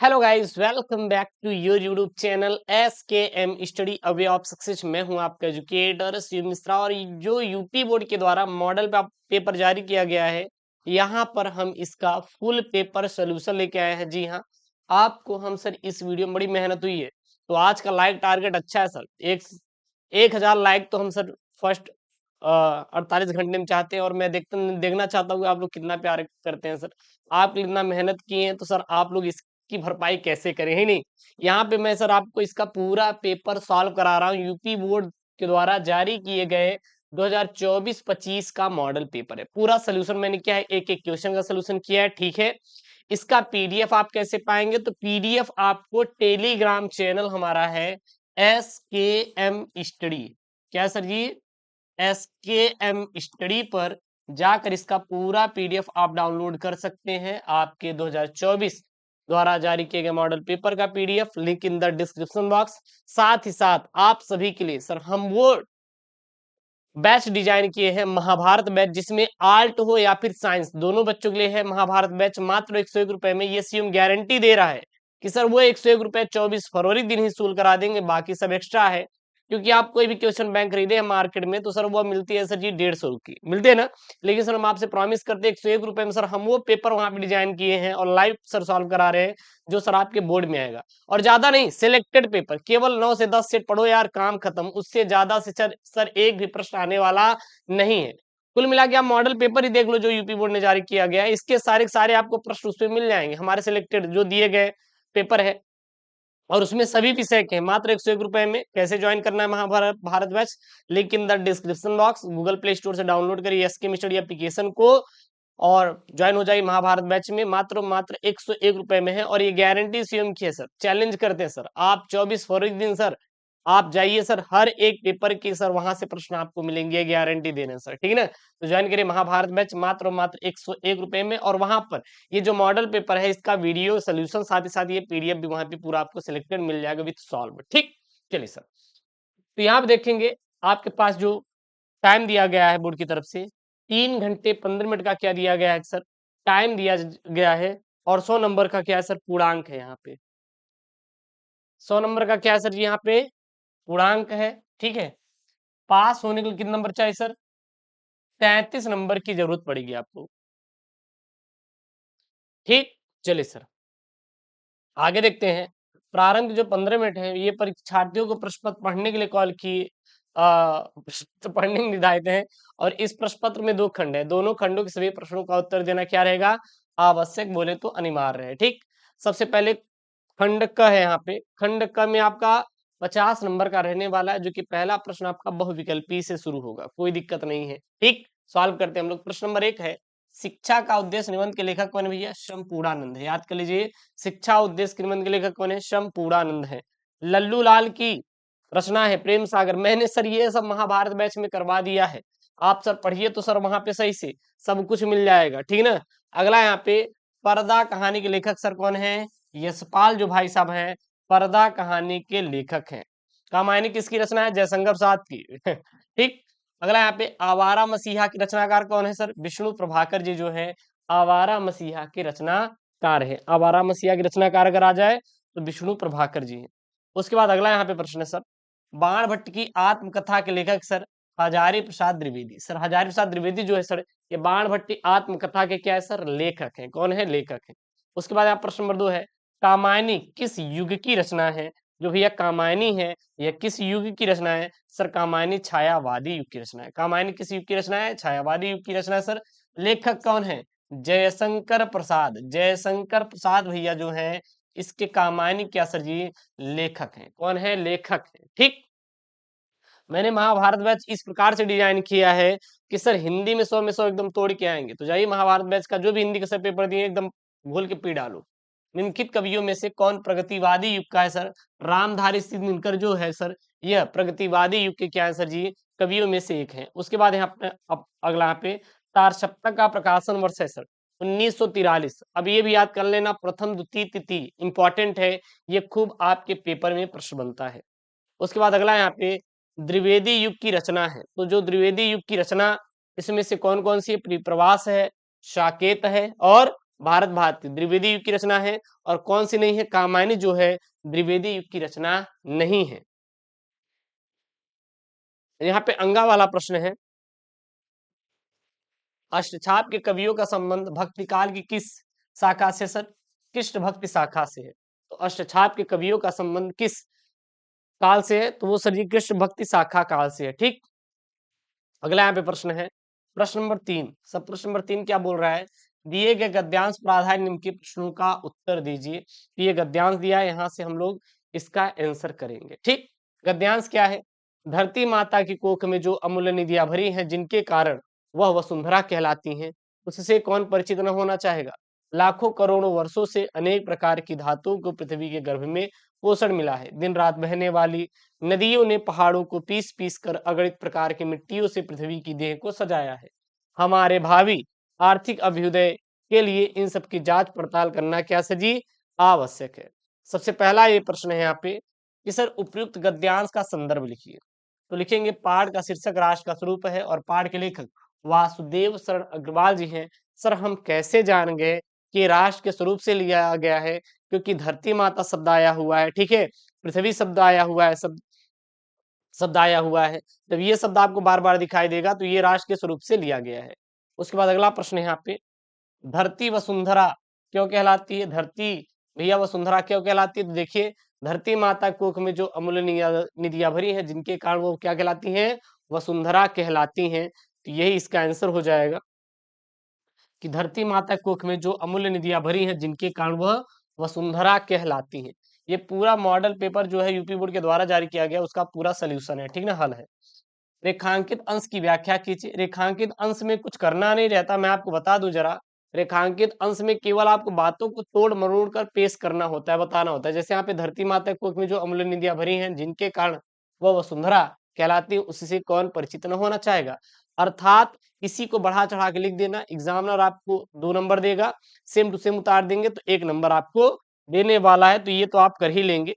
Hello guys, welcome back to your YouTube channel SKM study away of success. मैं हूं आपका educator Shiv Mishra और जो यूपी बोर्ड के द्वारा मॉडल पेपर जारी किया गया है, यहां पर हम इसका फुल पेपर सोल्यूशन लेके आए हैं। जी हां, आपको हम सर इस वीडियो में बड़ी मेहनत हुई है, तो आज का लाइक टारगेट अच्छा है सर। 1000 लाइक तो हम सर फर्स्ट 48 घंटे में चाहते हैं और मैं देखना चाहता हूँ आप लोग कितना प्यार करते हैं सर। आप इतना मेहनत किए हैं तो सर आप लोग की भरपाई कैसे करें, है नहीं। यहाँ पे मैं सर आपको इसका पूरा पेपर सॉल्व करा रहा हूँ। यूपी बोर्ड के द्वारा जारी किए गए 2024-25 का मॉडल पेपर है। पूरा सोल्यूशन मैंने किया है, एक एक क्वेश्चन का सोल्यूशन किया है, ठीक है। इसका पीडीएफ आप कैसे पाएंगे, तो पीडीएफ आपको टेलीग्राम चैनल हमारा है SKM स्टडी। क्या सर जी? SKM स्टडी पर जाकर इसका पूरा पीडीएफ आप डाउनलोड कर सकते हैं। आपके 2024 द्वारा जारी किए गए मॉडल पेपर का PDF link in the description box. साथ ही साथ आप सभी के लिए सर हम वो बैच डिजाइन किए हैं, महाभारत बैच, जिसमें आर्ट हो या फिर साइंस, दोनों बच्चों के लिए है महाभारत बैच। मात्र 101 रुपए में ये सीएम गारंटी दे रहा है कि सर वो 101 रुपए 24 फरवरी दिन ही सूल करा देंगे, बाकी सब एक्स्ट्रा है। क्योंकि आप कोई भी क्वेश्चन बैंक खरीदे हैं मार्केट में तो सर वो मिलती है सर जी 150 की मिलती है ना। लेकिन सर हम आपसे प्रॉमिस करते हैं 101 रुपए में सर हम वो पेपर वहां पे डिजाइन किए हैं और लाइव सर सॉल्व करा रहे हैं, जो सर आपके बोर्ड में आएगा। और ज्यादा नहीं, सिलेक्टेड पेपर, केवल 9 से 10 सेट पढ़ो यार, काम खत्म। उससे ज्यादा से सर एक भी प्रश्न आने वाला नहीं है। कुल मिला के आप मॉडल पेपर ही देख लो जो यूपी बोर्ड ने जारी किया गया है, इसके सारे सारे आपको प्रश्न उसमें मिल जाएंगे, हमारे सिलेक्टेड जो दिए गए पेपर है। और उसमें सभी विषय के मात्र 101 रुपए में। कैसे ज्वाइन करना है Mahabharat Bharat batch, link in the description box. Google Play Store से डाउनलोड करिए SKM स्टडी एप्लीकेशन को और ज्वाइन हो जाइए महाभारत बैच में। मात्र 101 रुपए में है और ये गारंटी सीएम की है सर। चैलेंज करते हैं सर, आप 24 फरवरी दिन सर आप जाइए सर, हर एक पेपर की सर वहां से प्रश्न आपको मिलेंगे, गारंटी दे रहे हैं सर, ठीक है ना। तो ज्वाइन करिए महाभारत बैच मात्र 101 रुपए में। और वहां पर ये जो मॉडल पेपर है इसका वीडियो सोल्यूशन, साथ ही साथ ये पीडीएफ भी वहां पे पूरा आपको सिलेक्टेड मिल जाएगा विथ सॉल्व, ठीक। चलिए सर, तो यहाँ पे देखेंगे आपके पास जो टाइम दिया गया है बोर्ड की तरफ से 3 घंटे 15 मिनट का क्या दिया गया है सर, टाइम दिया गया है। और 100 नंबर का क्या है सर, पूर्णांक है। यहाँ पे 100 नंबर का क्या है सर जी, यहाँ पे पूर्णांक है, ठीक है। पास होने के लिए कितने नंबर चाहिए सर, 33 नंबर की जरूरत पड़ेगी आपको, ठीक। चलिए सर आगे देखते हैं। प्रारंभ के जो 15 मिनट है ये परीक्षार्थियों को प्रश्न पत्र पढ़ने के लिए कॉल की प्रश्न पत्र पढ़ने के निर्धारित है। और इस प्रश्न पत्र में 2 खंड है, दोनों खंडों के सभी प्रश्नों का उत्तर देना क्या रहेगा, आवश्यक बोले तो अनिवार्य है, ठीक। सबसे पहले खंड क है। यहाँ पे खंड क में आपका 50 नंबर का रहने वाला है, जो कि पहला प्रश्न आपका बहुविकल्पी से शुरू होगा, कोई दिक्कत नहीं है, ठीक। सॉल्व करते हैं हम लोग। प्रश्न नंबर 1 है, शिक्षा का उद्देश्य निबंध के लेखक कौन है भैया, शमपूरानंद है। याद कर लीजिए, शिक्षा उद्देश्य के निबंध के लेखक कौन है, शमपूरानंद है। लल्लू लाल की रचना है प्रेम सागर। मैंने सर ये सब महाभारत बैच में करवा दिया है, आप सर पढ़िए तो सर वहां पे सही से सब कुछ मिल जाएगा, ठीक ना। अगला यहाँ पे पर्दा कहानी के लेखक सर कौन है, यशपाल जो भाई साहब हैं, पर्दा कहानी के लेखक हैं। कामायनी किसकी रचना है, जयशंकर प्रसाद की ठीक। अगला यहाँ पे आवारा मसीहा की रचनाकार कौन है सर, विष्णु प्रभाकर जी जो है आवारा मसीहा के रचनाकार है। आवारा मसीहा की रचनाकार अगर आ जाए तो विष्णु प्रभाकर जी है। उसके बाद अगला यहाँ पे प्रश्न है सर, बाण भट्ट की आत्मकथा के लेखक सर हजारी प्रसाद द्विवेदी। सर हजारी प्रसाद द्विवेदी जो है सर ये बाण भट्टी आत्मकथा के क्या है सर, लेखक है। कौन है, लेखक है। उसके बाद यहाँ प्रश्न नंबर 2 है, कामायनी किस युग की रचना है। जो भैया कामायनी है यह किस युग की रचना है, सर कामायनी छायावादी युग की रचना है। कामायनी किस युग की रचना है, छायावादी युग की रचना है सर। लेखक कौन है, जयशंकर प्रसाद। जयशंकर प्रसाद भैया जो है इसके कामायनी क्या सर जी, लेखक हैं। कौन है, लेखक है, ठीक। मैंने महाभारत बैच इस प्रकार से डिजाइन किया है कि सर हिंदी में 100 में 100 एकदम तोड़ के आएंगे। तो जाइए महाभारत बैच का जो भी हिंदी का सर पेपर दिए एकदम घोल के पी डालो। निम्नलिखित कवियों में से कौन प्रगतिवादी युग का है सर, रामधारी सिंह दिनकर जो है सर यह प्रगतिवादी युग के क्या है सर जी, कवियों में से एक है। उसके बाद यहाँ पे अगला यहाँ पे तार सप्तक का प्रकाशन वर्ष है सर 1943। अब ये भी याद कर लेना, प्रथम द्वितीय तिथि इंपॉर्टेंट है, ये खूब आपके पेपर में प्रश्न बनता है। उसके बाद अगला यहाँ पे द्विवेदी युग की रचना है। तो जो द्विवेदी युग की रचना इसमें से कौन कौन सी है, प्रवास है, साकेत है और भारत भारती द्विवेदी युग की रचना है, और कौन सी नहीं है, कामायनी जो है द्विवेदी युग की रचना नहीं है। यहाँ पे अंगा वाला प्रश्न है, अष्टछाप के कवियों का संबंध भक्ति काल की किस शाखा से सर? कृष्ण भक्ति शाखा से है। तो अष्टछाप के कवियों का संबंध किस काल से है? तो वो सर जी कृष्ण भक्ति शाखा काल से है। ठीक, अगला यहाँ पे प्रश्न है, प्रश्न नंबर 3। सब प्रश्न नंबर 3 क्या बोल रहा है, दिए गए गद्यांश प्राधान्य निम्न के प्रश्नों का उत्तर दीजिए। तो ये गद्यांश दिया है, यहाँ से हम लोग इसका आंसर करेंगे। ठीक, गद्यांश क्या है, धरती माता की कोख में जो अमूल्य निधियां भरी हैं, जिनके कारण वह वसुंधरा कहलाती हैं, उससे कौन परिचित न होना चाहेगा। लाखों करोड़ों वर्षों से अनेक प्रकार की धातुओं को पृथ्वी के गर्भ में पोषण मिला है। दिन रात बहने वाली नदियों ने पहाड़ों को पीस पीस कर अगणित प्रकार की मिट्टियों से पृथ्वी की देह को सजाया है। हमारे भावी आर्थिक अभ्युदय के लिए इन सब की जांच पड़ताल करना क्या सजी आवश्यक है। सबसे पहला ये प्रश्न है यहाँ पे कि सर उपयुक्त गद्यांश का संदर्भ लिखिए। तो लिखेंगे पाठ का शीर्षक राष्ट्र का स्वरूप है, और पाठ के लेखक वासुदेव शरण अग्रवाल जी हैं। सर हम कैसे जान गए कि राष्ट्र के स्वरूप से लिया गया है? क्योंकि धरती माता शब्द आया हुआ है, ठीक है, पृथ्वी शब्द आया हुआ है, शब्द आया हुआ है, जब ये शब्द आपको बार बार दिखाई देगा तो ये राष्ट्र के स्वरूप से लिया गया है। उसके बाद अगला प्रश्न है यहाँ पे, धरती वसुंधरा क्यों कहलाती है? धरती भैया वसुंधरा क्यों कहलाती है? तो देखिए, धरती माता कोख में जो अमूल्य निधियां भरी हैं, जिनके कारण वो क्या कहलाती हैं? वसुंधरा कहलाती हैं। तो यही इसका आंसर हो जाएगा कि धरती माता कोख में जो अमूल्य निधियां भरी हैं, जिनके कारण वह वसुंधरा कहलाती हैं। ये पूरा मॉडल पेपर जो है यूपी बोर्ड के द्वारा जारी किया गया, उसका पूरा सोल्यूशन है, ठीक ना, हल है। रेखांकित अंश की व्याख्या कीजिए। रेखांकित अंश में कुछ करना नहीं रहता, मैं आपको बता दूं जरा। रेखांकित अंश में केवल आपको बातों को तोड़ मरोड़ कर पेश करना होता है, बताना होता है। जैसे यहाँ पे धरती माता कोख में जो अमूल्य निधियां भरी हैं, जिनके कारण वह वसुंधरा कहलाती है, उससे कौन परिचित न होना चाहेगा। अर्थात इसी को बढ़ा चढ़ा के लिख देना, एग्जामिनर आपको 2 नंबर देगा, सेम टू सेम उतार देंगे तो 1 नंबर आपको देने वाला है। तो ये तो आप कर ही लेंगे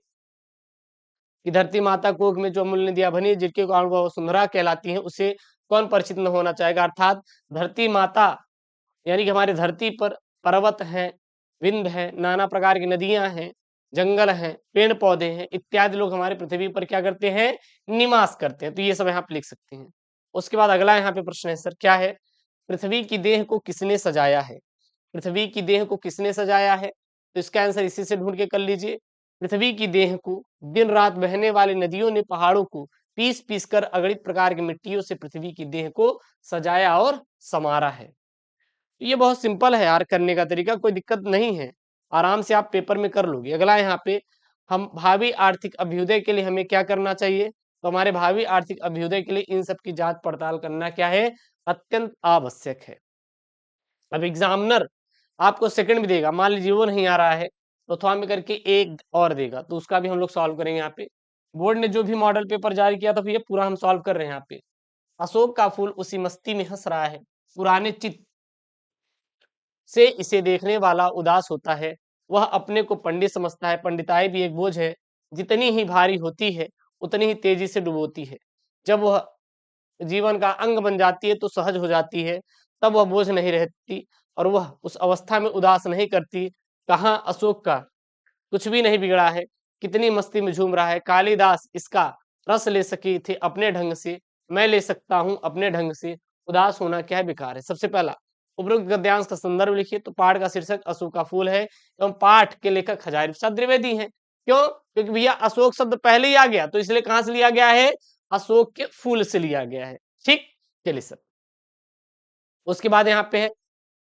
कि धरती माता कोख में जो अमूल्य निधियां बनी, जिनके कारण वह वसुंधरा कहलाती है, उसे कौन परिचित न होना चाहेगा। अर्थात धरती माता यानी कि हमारी धरती पर पर्वत हैं, विंध्य है, नाना प्रकार की नदियां हैं, जंगल हैं, पेड़ पौधे हैं, इत्यादि लोग हमारे पृथ्वी पर क्या करते हैं? निवास करते हैं। तो ये सब यहाँ पे लिख सकते हैं। उसके बाद अगला यहाँ पे प्रश्न है सर, क्या है, पृथ्वी की देह को किसने सजाया है? पृथ्वी की देह को किसने सजाया है? तो इसका आंसर इसी से ढूंढ के कर लीजिए। पृथ्वी की देह को दिन रात बहने वाली नदियों ने पहाड़ों को पीस पीस कर अगणित प्रकार की मिट्टियों से पृथ्वी की देह को सजाया और संवारा है। ये बहुत सिंपल है यार, करने का तरीका कोई दिक्कत नहीं है, आराम से आप पेपर में कर लोगे। अगला यहाँ पे, हम भावी आर्थिक अभ्युदय के लिए हमें क्या करना चाहिए? तो हमारे भावी आर्थिक अभ्युदय के लिए इन सब की जांच पड़ताल करना क्या है? अत्यंत आवश्यक है। अब एग्जामिनर आपको सेकंड भी देगा, मान लीजिए वो नहीं आ रहा है, तो थोड़ा में करके एक और देगा, तो उसका भी हम लोग सॉल्व करेंगे। यहाँ पे बोर्ड ने जो भी मॉडल पेपर जारी किया था, तो ये पूरा हम सॉल्व कर रहे हैं। यहाँ पे अशोक का फूल उसी मस्ती में हंस रहा है, पुराने चित्त से इसे देखने वाला उदास होता है। वह अपने को पंडित समझता है, पंडिताई भी एक बोझ है, जितनी ही भारी होती है उतनी ही तेजी से डुबोती है। जब वह जीवन का अंग बन जाती है तो सहज हो जाती है, तब वह बोझ नहीं रहती और वह उस अवस्था में उदास नहीं करती। कहाँ अशोक का कुछ भी नहीं बिगड़ा है, कितनी मस्ती में झूम रहा है। कालिदास इसका रस ले सके थे अपने ढंग से, मैं ले सकता हूँ अपने ढंग से, उदास होना क्या है बेकार है। सबसे पहला उपरोक्त गद्यांश का संदर्भ लिखिए। तो पाठ का शीर्षक अशोक का फूल है एवं पाठ के लेखक हजारी प्रसाद द्विवेदी हैं। क्यों? क्योंकि भैया अशोक शब्द पहले ही आ गया, तो इसलिए कहां से लिया गया है? अशोक के फूल से लिया गया है। ठीक, चलिए सर। उसके बाद यहाँ पे है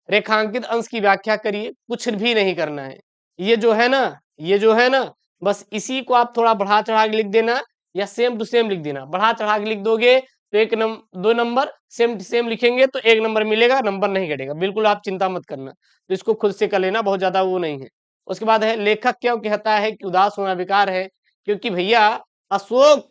रेखांकित अंश की व्याख्या करिए। कुछ भी नहीं करना है, ये जो है ना, ये जो है ना, बस इसी को आप थोड़ा बढ़ा चढ़ा के लिख देना या सेम टू सेम लिख देना। बढ़ा चढ़ा के लिख दोगे तो 2 नंबर, सेम टू सेम लिखेंगे तो 1 नंबर मिलेगा, नंबर नहीं घटेगा। बिल्कुल आप चिंता मत करना, तो इसको खुद से कर लेना, बहुत ज्यादा वो नहीं है। उसके बाद है लेखक क्यों कहता है कि उदास होना बेकार है? क्योंकि भैया अशोक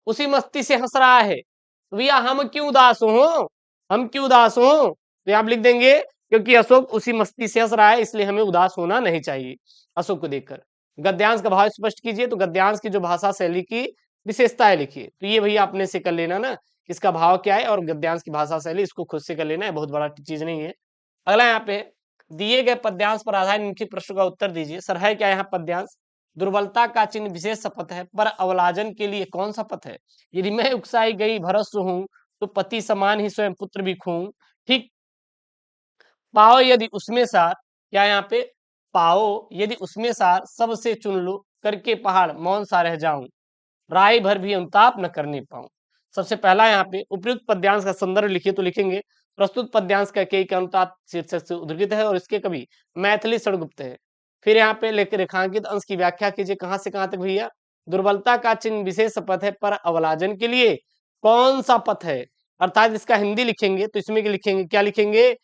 उसी मस्ती से हंस रहा है, तो भैया हम क्यों उदास हो, हम क्यों उदास हो? तो आप लिख देंगे क्योंकि अशोक उसी मस्ती से हंस रहा है, इसलिए हमें उदास होना नहीं चाहिए अशोक को देखकर। गद्यांश का भाव स्पष्ट कीजिए। तो गद्यांश की जो भाषा शैली की विशेषताएं लिखिए। तो ये भैया अपने से कर लेना ना, इसका भाव क्या है और गद्यांश की भाषा शैली, इसको खुद से कर लेना है, बहुत बड़ा चीज नहीं है। अगला यहाँ पे दिए गए पद्यांश पर आधारित निम्नलिखित प्रश्नों का उत्तर दीजिए। सर है क्या यहाँ पद्यांश? दुर्बलता का चिन्ह विशेष शपथ है, पर अवलाजन के लिए कौन सा पथ है? यदि मैं उकसाई गई भरस हूँ, तो पति समान ही स्वयं पुत्र भी खूं। ठीक, पाओ यदि उसमें सार, क्या यहाँ पे? पाओ यदि उसमें सार, सबसे चुन लो, करके पहाड़ मौन सा रह जाऊं, राय भर भी अनुताप न करने पाऊं। सबसे पहला यहाँ पे उपयुक्त पद्यांश का संदर्भ लिखिए, तो लिखेंगे प्रस्तुत पद्यांश का कई अनुताप शीर्षक से उद्धृत है और इसके कवि मैथिली शरणगुप्त है। फिर यहाँ पे लेकर रेखांकित अंश की व्याख्या कीजिए, कहां से कहां तक भैया? दुर्बलता का चिन्ह विशेष पथ है, पर अवलाजन के लिए कौन सा पथ है? अर्थात इसका हिंदी लिखेंगे तो इसमें लिखेंगे, क्या लिखेंगे?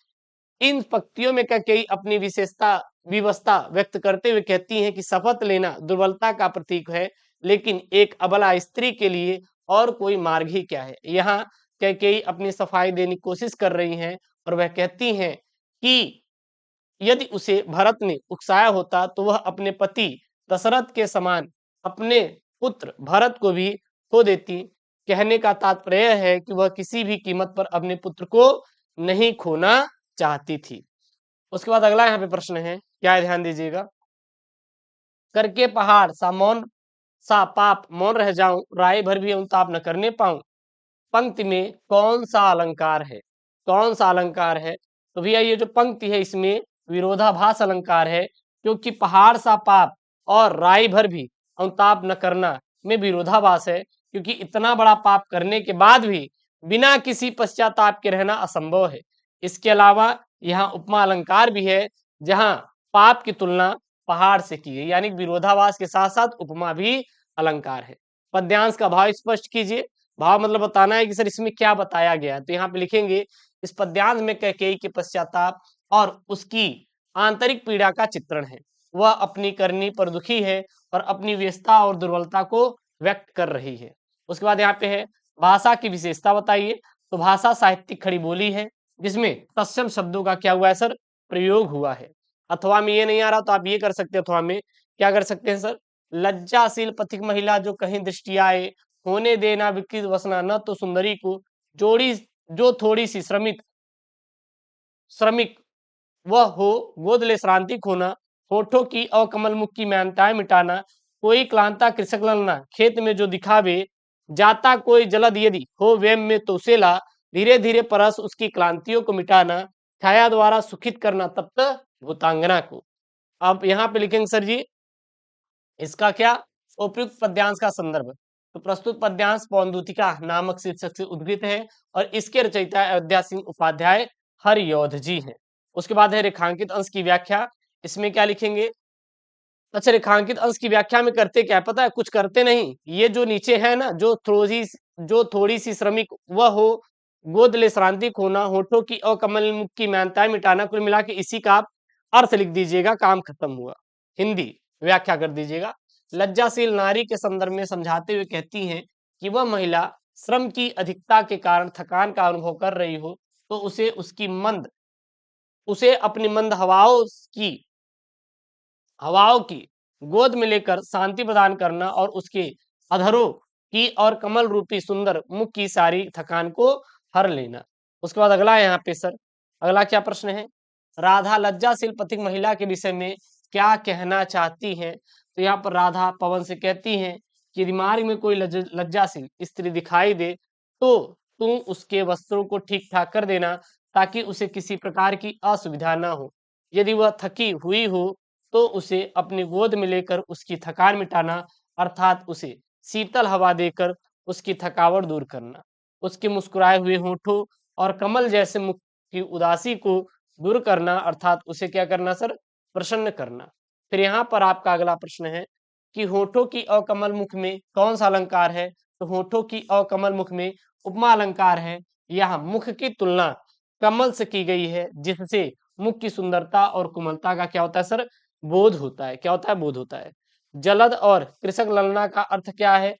इन पंक्तियों में कैकेयी अपनी विशेषता विवशता व्यक्त करते हुए कहती हैं कि शपथ लेना दुर्बलता का प्रतीक है, लेकिन एक अबला स्त्री के लिए और कोई मार्ग ही क्या है। यहाँ कैकेयी अपनी सफाई देने की कोशिश कर रही हैं और वह कहती हैं कि यदि उसे भरत ने उकसाया होता तो वह अपने पति दशरथ के समान अपने पुत्र भरत को भी खो देती। कहने का तात्पर्य है कि वह किसी भी कीमत पर अपने पुत्र को नहीं खोना चाहती थी। उसके बाद अगला यहाँ पे प्रश्न है, क्या है ध्यान दीजिएगा। करके पहाड़ सा मौन सा पाप मौन रह जाऊं, राय भर भी अनुताप न करने पाऊं। पंक्ति में कौन सा अलंकार है? कौन सा अलंकार है? तो भैया ये जो पंक्ति है इसमें विरोधाभास अलंकार है, क्योंकि पहाड़ सा पाप और राय भर भी अनुताप न करना में विरोधाभास है, क्योंकि इतना बड़ा पाप करने के बाद भी बिना किसी पश्चाताप के रहना असंभव है। इसके अलावा यहाँ उपमा अलंकार भी है, जहां पाप की तुलना पहाड़ से की गई, यानी विरोधाभास के साथ साथ उपमा भी अलंकार है। पद्यांश का भाव स्पष्ट कीजिए। भाव मतलब बताना है कि सर इसमें क्या बताया गया है, तो यहाँ पे लिखेंगे इस पद्यांश में कैकेयी के पश्चाताप और उसकी आंतरिक पीड़ा का चित्रण है। वह अपनी करनी पर दुखी है और अपनी व्यस्तता और दुर्बलता को व्यक्त कर रही है। उसके बाद यहाँ पे है भाषा की विशेषता बताइए। तो भाषा साहित्यिक खड़ी बोली है, जिसमें तत्सम शब्दों का क्या हुआ है सर? प्रयोग हुआ है। अथवा में ये नहीं आ रहा तो आप ये कर सकते हैं, अथवा में क्या कर सकते हैं सर? लज्जाशील पथिक महिला जो कहीं दृष्टि आए, होने देना विकृत वसना, न तो सुंदरी को जोड़ी जो थोड़ी सी श्रमिक श्रमिक वह हो, गोद ले श्रांति खोना, होठों की अकमल मुख की मान्यताएं मिटाना, कोई क्लांता कृषक ललना, खेत में जो दिखावे, जाता कोई जलद यदि हो वेम में तो उसे ला, धीरे धीरे परस उसकी क्लांतियों को मिटाना, छाया द्वारा सुखित करना तप्त भूतांगना को। अब यहाँ पे लिखेंगे सर जी इसका क्या? उपयुक्त पद्यांश का संदर्भ। तो प्रस्तुत पद्यांश पौनदूतिका नामक शीर्षक से उद्गृत है और इसके रचयिता अयोध्या सिंह उपाध्याय हरियोध जी हैं। उसके बाद है रेखांकित अंश की व्याख्या। इसमें क्या लिखेंगे? अच्छा, रेखांकित अंश की व्याख्या में करते क्या है पता है? कुछ करते नहीं, ये जो नीचे है ना, जो थोड़ी सी श्रमिक वह हो, गोद ले श्रांति खोना, होठों की अकमल मुख की मान्यताएं मिटाना, कुल मिला के इसी का आप अर्थ लिख दीजिएगा, काम खत्म हुआ। हिंदी व्याख्या कर दीजिएगा। लज्जाशील नारी के संदर्भ में समझाते हुए कहती हैं कि वह महिला श्रम की अधिकता के कारण थकान का अनुभव कर रही हो, तो उसे अपनी मंद हवाओं की गोद में लेकर शांति प्रदान करना और उसके अधरों की और कमल रूपी सुंदर मुख की सारी थकान को हर लेना। उसके बाद अगला है यहाँ पे सर, अगला क्या प्रश्न है? राधा लज्जाशील पथिक महिला के विषय में क्या कहना चाहती हैं? तो यहाँ पर राधा पवन से कहती हैं कि यदि मार्ग में कोई लज्जाशील स्त्री दिखाई दे तो तुम उसके वस्त्रों को ठीक ठाक कर देना, ताकि उसे किसी प्रकार की असुविधा ना हो। यदि वह थकी हुई हो तो उसे अपनी गोद में लेकर उसकी थकान मिटाना, अर्थात उसे शीतल हवा देकर उसकी थकावट दूर करना, उसके मुस्कुराए हुए होठों और कमल जैसे मुख की उदासी को दूर करना, अर्थात उसे क्या करना सर? प्रसन्न करना। फिर यहाँ पर आपका अगला प्रश्न है कि होठों की अकमल मुख में कौन सा अलंकार है? तो होठों की अकमल मुख में उपमा अलंकार है। यहाँ मुख की तुलना कमल से की गई है, जिससे मुख की सुंदरता और कोमलता का क्या होता है सर? बोध होता है। क्या होता है? बोध होता है। जलद और कृषक ललना का अर्थ क्या है?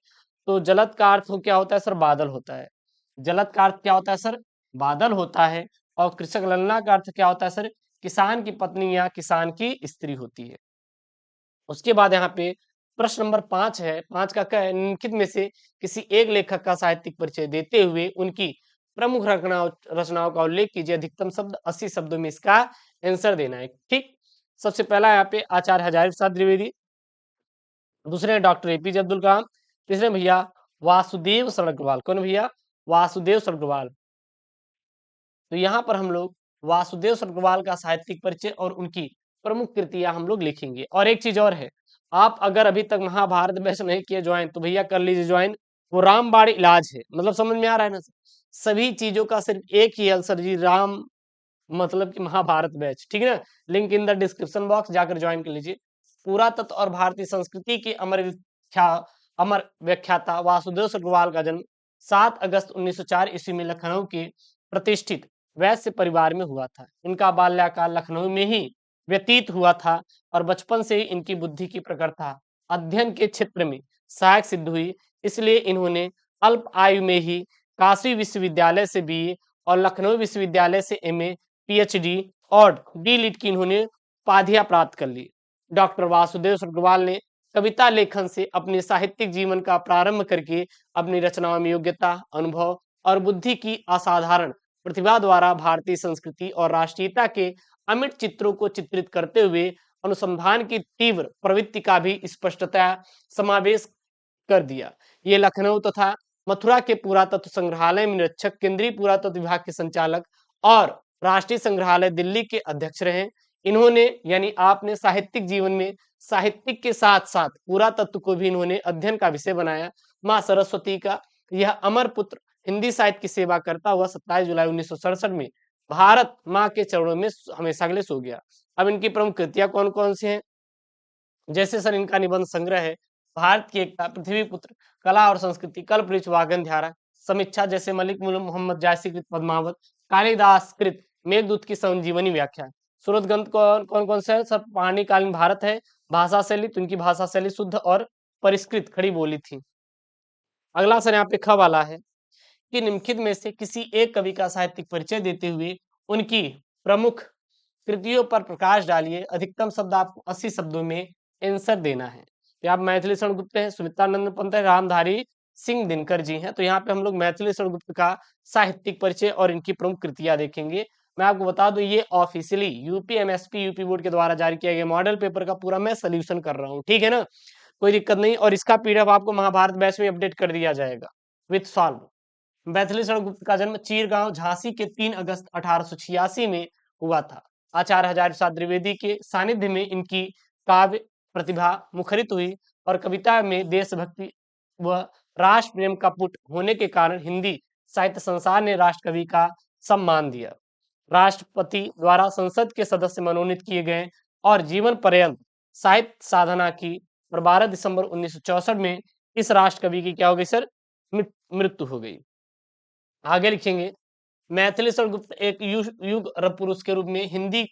तो जलद का अर्थ क्या होता है सर? बादल होता है। जलद का अर्थ क्या होता है सर? बादल होता है। और कृषक ललना का अर्थ क्या होता है सर? किसान की पत्नी या किसान की स्त्री होती है। उसके बाद यहाँ पे प्रश्न नंबर 5 है। 5 का क्या है? निम्नलिखित में से किसी एक लेखक का साहित्यिक परिचय देते हुए उनकी प्रमुख रचनाओं रचनाओं का उल्लेख कीजिए। अधिकतम शब्द 80 शब्दों में इसका आंसर देना है। ठीक, सबसे पहला यहाँ पे आचार्य हजारी प्रसाद द्विवेदी, दूसरे डॉक्टर एपीजे अब्दुल कलाम, तीसरे भैया वासुदेव सरगवाल। कौन भैया? वासुदेव सरगवाल। तो यहाँ पर हम लोग वासुदेव सरगवाल का साहित्यिक परिचय और उनकी प्रमुख कृतियां हम लोग लिखेंगे। और एक चीज और है, आप अगर अभी तक महाभारत बैच नहीं किए ज्वाइन तो भैया कर लीजिए ज्वाइन। वो रामबाण इलाज है, मतलब समझ में आ रहा है ना? सभी चीजों का सिर्फ एक ही आंसर जी, राम मतलब कि महाभारत बैच। ठीक है ना? Link in the description box, जाकर ज्वाइन कर लीजिए। पुरातत्व और भारतीय संस्कृति के अमर व्याख्याता वासुदेव सरगवाल का जन्म 7 अगस्त 1904 ईस्वी में लखनऊ के प्रतिष्ठित वैश्य परिवार में हुआ था। इनका बाल्यकाल लखनऊ में ही व्यतीत हुआ था और बचपन से ही इनकी बुद्धि की प्रखरता अध्ययन के क्षेत्र में सहायक सिद्ध हुई। इसलिए इन्होंने अल्प आयु में ही काशी विश्वविद्यालय से बीए और लखनऊ विश्वविद्यालय से एमए, पीएचडी और डी.लिट की इन्होंने उपाधियां प्राप्त कर ली। डॉक्टर वासुदेव सरगवाल ने कविता लेखन से अपने साहित्यिक जीवन का प्रारंभ करके अपनी रचनाओं में योग्यता, अनुभव और बुद्धि की असाधारण प्रतिभा द्वारा भारतीय संस्कृति और राष्ट्रीयता के अमिट चित्रों को चित्रित करते हुए अनुसंधान की तीव्र प्रवृत्ति का भी स्पष्टतया समावेश कर दिया। ये लखनऊ तथा मथुरा के पुरातत्व संग्रहालय में निरीक्षक, केंद्रीय पुरातत्व विभाग के संचालक और राष्ट्रीय संग्रहालय दिल्ली के अध्यक्ष रहे। इन्होंने यानी आपने साहित्यिक जीवन में साहित्यिक के साथ साथ पुरातत्व को भी इन्होंने अध्ययन का विषय बनाया। माँ सरस्वती का यह अमर पुत्र हिंदी साहित्य की सेवा करता हुआ 27 जुलाई 1967 में भारत माँ के चरणों में हमेशा के लिए सो गया। अब इनकी प्रमुख कृतियां कौन कौन सी हैं? जैसे सर इनका निबंध संग्रह है भारत की एकता, पृथ्वी पुत्र, कला और संस्कृति, कल्पवृक्ष, वागंधारा, समीक्षा जैसे मलिक मोहम्मद जायसी कृत पद्मावत, कालिदास कृत मेघदूत की संजीवनी व्याख्या। सूरत ग्रंथ कौन कौन कौन से है सर? पाणिकालीन भारत है। भाषा शैली, तो इनकी भाषा शैली शुद्ध और परिष्कृत खड़ी बोली थी। अगला सर यहाँ पे ख वाला है कि निम्नलिखित में से किसी एक कवि का साहित्यिक परिचय देते हुए उनकी प्रमुख कृतियों पर प्रकाश डालिए। अधिकतम शब्द आपको 80 शब्दों में आंसर देना है। तो आप मैथिली शरण गुप्त है, सुमित्रानंद पंत है, रामधारी सिंह दिनकर जी हैं। तो यहाँ पे हम लोग मैथिली शरण गुप्त का साहित्यिक परिचय और इनकी प्रमुख कृतियां देखेंगे। मैं आपको बता दूं ये officially UP MSP UP board के द्वारा जारी किया गया मॉडल पेपर का पूरा मैं सोल्यूशन कर रहा हूँ। ठीक है ना? कोई दिक्कत नहीं। और इसका पीडीएफ आपको महाभारत बैच में अपडेट कर दिया जाएगा विथ सॉल्व। मैथिली शरण गुप्त का जन्म चीरगांव झांसी के 3 अगस्त 1886 में हुआ था। आचार्य हजारी प्रसाद द्विवेदी के सानिध्य में इनकी काव्य प्रतिभा मुखरित हुई और कविता में देशभक्ति व राष्ट्र प्रेम का पुट होने के कारण हिंदी साहित्य संसार ने राष्ट्र कवि का सम्मान दिया। राष्ट्रपति द्वारा संसद के सदस्य मनोनीत किए गए और जीवन पर्यंत साहित्य साधना की और 12 दिसंबर 1964 में इस राष्ट्र कवि की क्या हो गई सर? मृत्यु हो गई। आगे लिखेंगे मैथिली शरण गुप्त एक युग पुरुष के रूप में हिंदी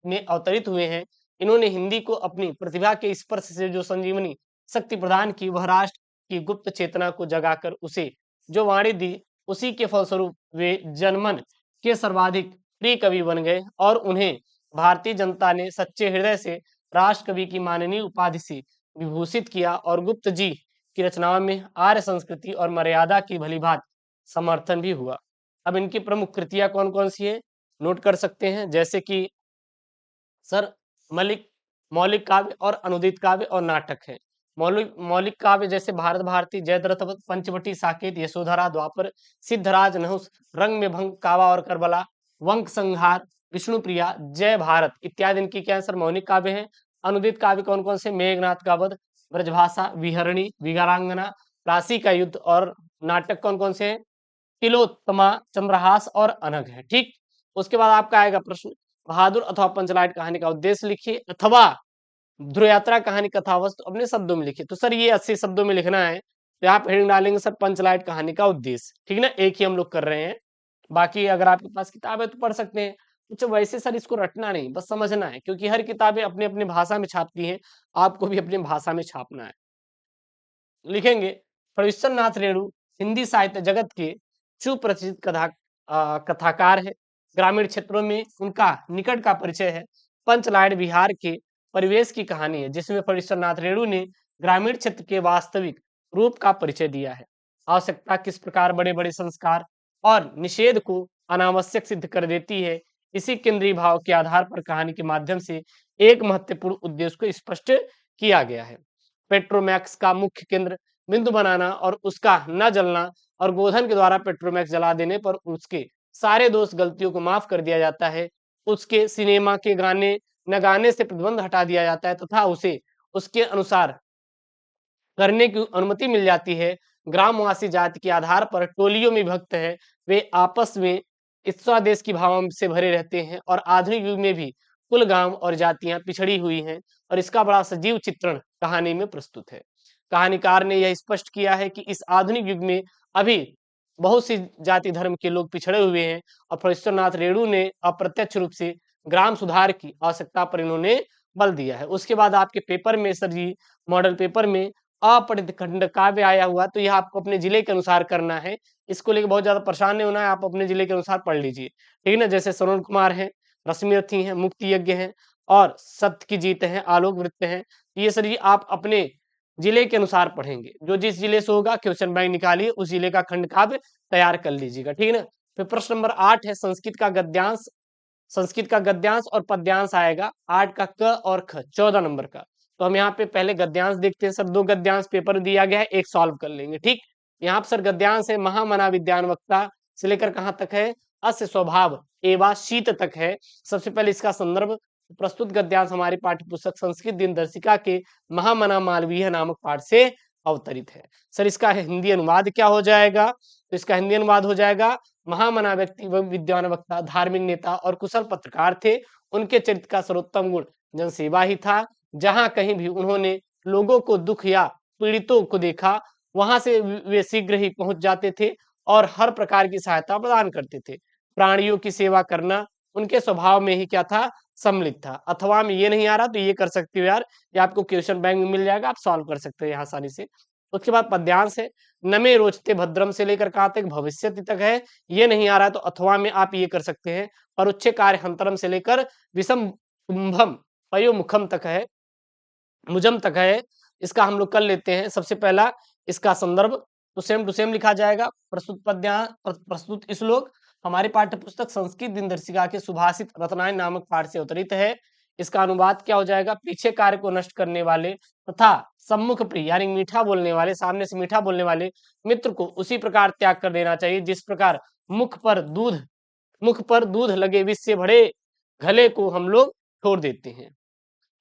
में अवतरित हुए हैं। इन्होंने हिंदी को अपनी प्रतिभा के स्पर्श से जो संजीवनी शक्ति प्रदान की, वह राष्ट्र की गुप्त चेतना को जगाकर उसे जो वाणी दी, उसी के फलस्वरूप वे जनमन के सर्वाधिक प्रिय कवि बन गए और उन्हें भारतीय जनता ने सच्चे हृदय से राष्ट्र कवि की माननीय उपाधि से विभूषित किया और गुप्त जी की रचनाओं में आर्य संस्कृति और मर्यादा की भलीभांति समर्थन भी हुआ। अब इनकी प्रमुख कृतियां कौन कौन सी है नोट कर सकते हैं। जैसे कि सर मौलिक काव्य और अनुदित काव्य और नाटक है। मौलिक काव्य जैसे भारत भारती, जयद्रथ, पंचवटी, साकेत, यशोधरा, द्वापर, सिद्धराज, नहुस, रंग में भंग, कावा और करबला, वंक संहार, विष्णुप्रिया, जय भारत इत्यादि इनकी क्या सर मौलिक काव्य है। अनुदित काव्य कौन कौन से? मेघनाथ का वध, ब्रजभाषा, विहरणी, विगारांगना, राशि का युद्ध। और नाटक कौन कौन से हैं? तिलोत्तमा, चंद्रहास और अनघ है। ठीक, उसके बाद आपका आएगा प्रश्न बहादुर अथवा पंचलाइट कहानी का उद्देश्य लिखिए अथवा ध्रुव यात्रा कहानी कथा वस्तु अपने शब्दों में लिखिए। तो सर ये 80 शब्दों में लिखना है। तो आप हेडिंग डालेंगे सर पंचलाइट कहानी का उद्देश्य। ठीक ना? एक ही हम लोग कर रहे हैं। बाकी अगर आपके पास किताब है तो पढ़ सकते हैं। कुछ वैसे सर इसको रटना नहीं, बस समझना है, क्योंकि हर किताबें अपनी अपनी भाषा में छापती हैं। आपको भी अपनी भाषा में छापना है। लिखेंगे फणीश्वर नाथ रेणु हिंदी साहित्य जगत के सुप्रसिद्ध कथाकार है। ग्रामीण क्षेत्रों में उनका निकट का परिचय है। पंचलाइट बिहार के परिवेश की कहानी है जिसमें फणीश्वर नाथ रेणु ने ग्रामीण क्षेत्र के वास्तविक रूप का परिचय दिया है। आवश्यकता किस प्रकार बड़े बड़े संस्कार और निषेध को अनावश्यक सिद्ध कर देती है, इसी केंद्रीय भाव के आधार पर कहानी के माध्यम से एक महत्वपूर्ण उद्देश्य को स्पष्ट किया गया है। पेट्रोमैक्स का मुख्य केंद्र बिंदु बनाना और उसका न जलना और गोधन के द्वारा पेट्रोमैक्स जला देने पर उसके सारे दोष गलतियों को माफ कर दिया जाता है। उसके सिनेमा के गाने न गाने से प्रतिबंध हटा दिया जाता है तथा उसे उसके अनुसार करने की अनुमति मिल जाती है। ग्रामवासी जाति के आधार पर टोलियों में विभक्त है, वे आपस में ईर्ष्या की भावना से भरे रहते हैं और आधुनिक युग में भी कुल गांव और जातियां पिछड़ी हुई हैं और इसका बड़ा सजीव चित्रण कहानी में प्रस्तुत है। कहानीकार ने यह स्पष्ट किया है कि इस आधुनिक युग में अभी बहुत सी जाति धर्म के लोग पिछड़े हुए हैं और प्रोफेसर नाथ रेणु ने अप्रत्यक्ष रूप से ग्राम सुधार की आवश्यकता पर इन्होंने बल दिया है। उसके बाद आपके पेपर में सर जी, मॉडल पेपर में अपठित खंड काव्य आया हुआ, तो यह आपको अपने जिले के अनुसार करना है। इसको लेके बहुत ज्यादा परेशान नहीं होना है, आप अपने जिले के अनुसार पढ़ लीजिए, ठीक है ना। जैसे श्रवण कुमार है, रश्मिरथी है, मुक्ति यज्ञ है और सत्य की जीत है, आलोक वृत्त है। ये सर जी आप अपने जिले के अनुसार पढ़ेंगे, जो जिस जिले से होगा क्वेश्चन बैंक निकालिए, उस जिले का खंड काव्य तैयार कर लीजिएगा, ठीक है ना। फिर प्रश्न नंबर 8 है संस्कृत का गद्यांश और पद्यांश आएगा 8 का क और ख 14 नंबर का। तो हम यहाँ पे पहले गद्यांश देखते हैं सर, 2 गद्यांश पेपर दिया गया है, एक सॉल्व कर लेंगे, ठीक। यहाँ पर सर गद्यांश है, महामना विद्वान वक्ता से लेकर कहाँ तक है, अस्य स्वभाव एवं शीत तक है। सबसे पहले इसका संदर्भ, प्रस्तुत गद्यांश हमारी पाठ्य पुस्तक संस्कृत दिनदर्शिका के महामना मालवीय नामक पाठ से अवतरित है। सर इसका हिंदी अनुवाद क्या हो जाएगा, तो इसका हिंदी अनुवाद हो जाएगा, महामना व्यक्ति व विद्वान वक्ता, धार्मिक नेता और कुशल पत्रकार थे। उनके चरित्र का सर्वोत्तम गुण जनसेवा ही था। जहां कहीं भी उन्होंने लोगों को दुख या पीड़ितों को देखा, वहां से वे शीघ्र ही पहुंच जाते थे और हर प्रकार की सहायता प्रदान करते थे। प्राणियों की सेवा करना उनके स्वभाव में ही क्या था, सम्मिलित था। अथवा में ये नहीं आ रहा तो ये कर सकते हो यार, ये आपको क्वेश्चन बैंक में मिल जाएगा, आप सॉल्व कर सकते हो यहाँ आसानी से। उसके बाद पद्यांश है, नमे रोचते भद्रम से लेकर कहाँ तक, भविष्यति तक है। ये नहीं आ रहा तो अथवा में आप ये कर सकते हैं, परुच्छ कार्य हंतरम से लेकर विषम कुंभम पयोमुखम तक है, मुजम तक है। इसका हम लोग कर लेते हैं। सबसे पहला इसका संदर्भ तो सेम टू सेम लिखा जाएगा। प्रस्तुत श्लोक हमारे पाठ्य पुस्तक संस्कृत दिनदर्शिका के सुभाषित रत्नायन नामक पाठ से अवतरित है। इसका अनुवाद क्या हो जाएगा, पीछे कार्य को नष्ट करने वाले तथा सम्मुख प्रिय यानी मीठा बोलने वाले, सामने से मीठा बोलने वाले मित्र को उसी प्रकार त्याग कर देना चाहिए जिस प्रकार मुख पर दूध लगे विष से भरे गले को हम लोग छोड़ देते हैं।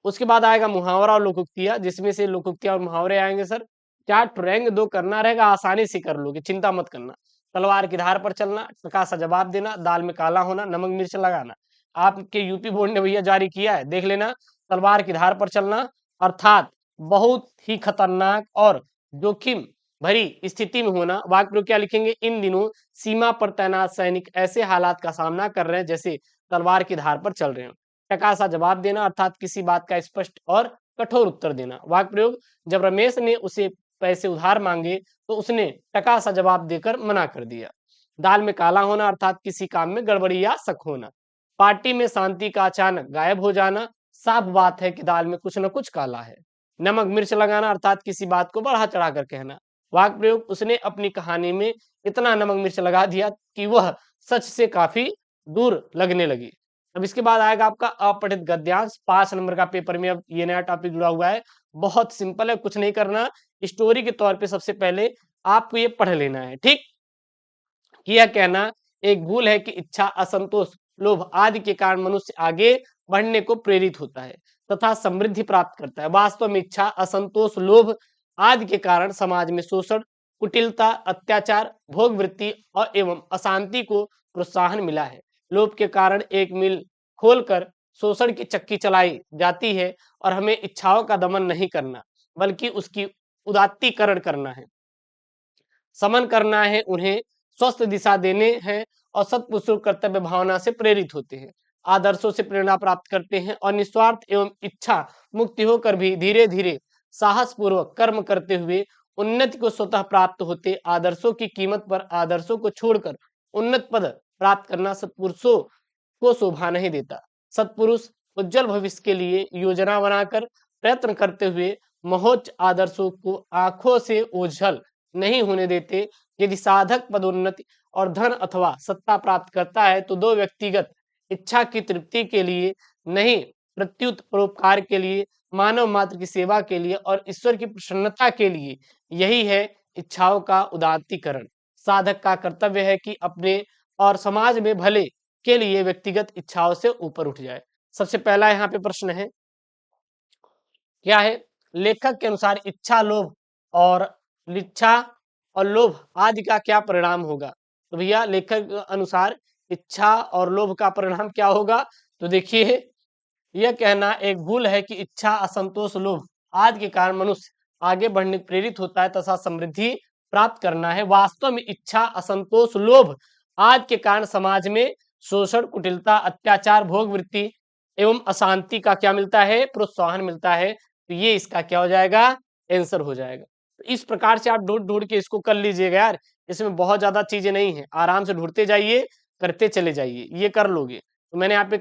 उसके बाद आएगा मुहावरा और लोकोक्तियां, जिसमें से लोकोक्तियां और मुहावरे आएंगे सर। क्या ट्रेंग दो करना रहेगा, आसानी से कर लोगे, चिंता मत करना। तलवार की धार पर चलना, टका सा जवाब देना, दाल में काला होना, नमक मिर्च लगाना। आपके यूपी बोर्ड ने भैया जारी किया है, देख लेना। तलवार की धार पर चलना अर्थात बहुत ही खतरनाक और जोखिम भरी स्थिति में होना। वाक्य प्रयोग क्या लिखेंगे, इन दिनों सीमा पर तैनात सैनिक ऐसे हालात का सामना कर रहे हैं जैसे तलवार की धार पर चल रहे हैं। टका सा जवाब देना अर्थात किसी बात का स्पष्ट और कठोर उत्तर देना। वाक्य प्रयोग, जब रमेश ने उसे पैसे उधार मांगे तो उसने टका सा जवाब देकर मना कर दिया। दाल में काला होना अर्थात किसी काम में गड़बड़ी या शक होना। पार्टी में शांति का अचानक गायब हो जाना, साफ बात है कि दाल में कुछ न कुछ काला है। नमक मिर्च लगाना अर्थात किसी बात को बढ़ा चढ़ा कर कहना। वाक्य प्रयोग, उसने अपनी कहानी में इतना नमक मिर्च लगा दिया कि वह सच से काफी दूर लगने लगी। अब इसके बाद आएगा आपका अपठित गद्यांश, 5 नंबर का पेपर में। अब ये नया टॉपिक जुड़ा हुआ है, बहुत सिंपल है, कुछ नहीं करना। स्टोरी के तौर पे सबसे पहले आपको ये पढ़ लेना है, ठीक। यह कहना एक भूल है कि इच्छा, असंतोष, लोभ आदि के कारण मनुष्य आगे बढ़ने को प्रेरित होता है तथा समृद्धि प्राप्त करता है। वास्तव में इच्छा, असंतोष, लोभ आदि के कारण समाज में शोषण, कुटिलता, अत्याचार, भोग वृत्ति और एवं अशांति को प्रोत्साहन मिला है। लोभ के कारण एक मिल खोलकर शोषण की चक्की चलाई जाती है और हमें इच्छाओं का दमन नहीं करना बल्कि उसकी उदात्तीकरण करना है, समन करना है, उन्हें स्वस्थ दिशा देने हैं और सत्पुरुषों कर्तव्य भावना से प्रेरित होते हैं, आदर्शों से प्रेरणा प्राप्त करते हैं और निस्वार्थ एवं इच्छा मुक्ति होकर भी धीरे धीरे साहस पूर्वक कर्म करते हुए उन्नति को स्वतः प्राप्त होते। आदर्शों की कीमत पर आदर्शों को छोड़कर उन्नत पद प्राप्त करना सत्पुरुषों को शोभा नहीं देता। सत्पुरुष उज्जवल भविष्य के लिए योजना बनाकर प्रयत्न करते हुए महोच्च आदर्शों को आंखों से ओझल नहीं होने देते। यदि साधक पदोन्नति और धन अथवा सत्ता प्राप्त करता है तो दो व्यक्तिगत इच्छा की तृप्ति के लिए नहीं, प्रत्युत परोपकार के लिए, मानव मात्र की सेवा के लिए और ईश्वर की प्रसन्नता के लिए। यही है इच्छाओं का उदात्तीकरण। साधक का कर्तव्य है कि अपने और समाज में भले के लिए व्यक्तिगत इच्छाओं से ऊपर उठ जाए। सबसे पहला यहाँ पे प्रश्न है, क्या है? लेखक के अनुसार इच्छा, लोभ और लिच्छा और लोभ आदि का क्या परिणाम होगा? तो भैया लेखक के अनुसार इच्छा और लोभ का परिणाम क्या होगा? तो देखिए, यह कहना एक भूल है कि इच्छा, असंतोष, लोभ आदि के कारण मनुष्य आगे बढ़ने को प्रेरित होता है तथा समृद्धि प्राप्त करना है। वास्तव में इच्छा, असंतोष, लोभ आदि के कारण समाज में शोषण, कुटिलता, अत्याचार, भोग वृत्ति एवं अशांति का क्या मिलता है? प्रोत्साहन मिलता है। तो ये इसका क्या हो जाएगा? आंसर हो जाएगा। तो इस प्रकार से आप ढूंढ ढूंढ के इसको कर लीजिएगा यार, इसमें बहुत ज्यादा चीजें नहीं है, आराम से ढूंढते जाइए, करते चले जाइए, ये कर लोगे। तो मैंने यहाँ पे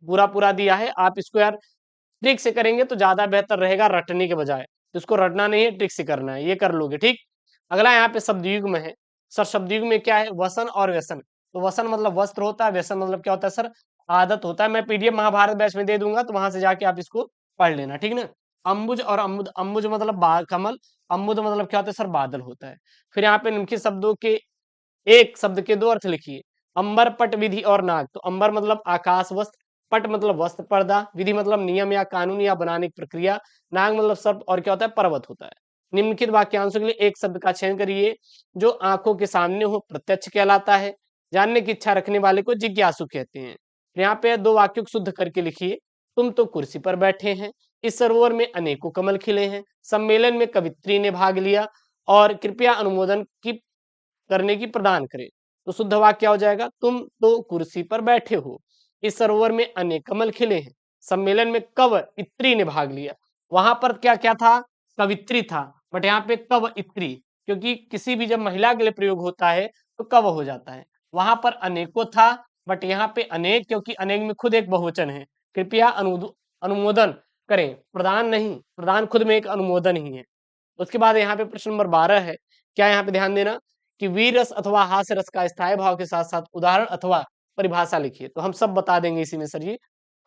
पूरा पूरा दिया है, आप इसको यार ट्रिक से करेंगे तो ज्यादा बेहतर रहेगा रटने के बजाय। तो इसको रटना नहीं है, ट्रिक से करना है, ये कर लोगे। ठीक, अगला यहाँ पे शब्दयुग में है। सर शब्दयुग में क्या है? वसन और व्यसन। तो वसन मतलब वस्त्र होता है, व्यसन मतलब क्या होता है सर? आदत होता है। मैं पीडीएफ महाभारत बैच में दे दूंगा, तो वहां से जाके आप इसको पढ़ लेना, ठीक ना। अंबुज और अम्बुज, अंबुज मतलब कमल, अम्बुद मतलब क्या होता है सर? बादल होता है। फिर यहाँ पे निम्नलिखित शब्दों के एक शब्द के दो अर्थ लिखिए। अंबर, पट, विधि और नाग। तो अंबर मतलब आकाश वस्त्र, पट मतलब वस्त्र पर्दा, विधि मतलब नियम या कानून या बनाने की प्रक्रिया, नाग मतलब सर्प और क्या होता है? पर्वत होता है। निम्नलिखित वाक्यांशों के लिए एक शब्द का चयन करिए जो आंखों के सामने हो। प्रत्यक्ष कहलाता है। जानने की इच्छा रखने वाले को जिज्ञासु कहते हैं। यहाँ पे दो वाक्यों को शुद्ध करके लिखिए। तुम तो कुर्सी पर बैठे हैं, इस सरोवर में अनेकों कमल खिले हैं, सम्मेलन में कवित्री ने भाग लिया और कृपया अनुमोदन की करने की प्रदान करें। तो शुद्ध वाक्य क्या हो जाएगा? तुम तो कुर्सी पर बैठे हो, इस सरोवर में अनेक कमल खिले हैं, सम्मेलन में कवयित्री ने भाग लिया। वहां पर क्या क्या था? कवित्री था, बट यहाँ पे कवयित्री, क्योंकि किसी भी जब महिला के लिए प्रयोग होता है तो कव हो जाता है। वहां पर अनेकों था, बट यहाँ पे अनेक, क्योंकि अनेक में खुद एक बहुवचन है। कृपया अनुमोदन करें, प्रदान नहीं, प्रदान खुद में एक अनुमोदन ही है। उसके बाद यहाँ पे प्रश्न नंबर 12 है। क्या यहाँ पे ध्यान देना कि वीर रस अथवा हास्य रस का स्थायी भाव के साथ साथ उदाहरण अथवा परिभाषा लिखिए। तो हम सब बता देंगे इसी में सर जी।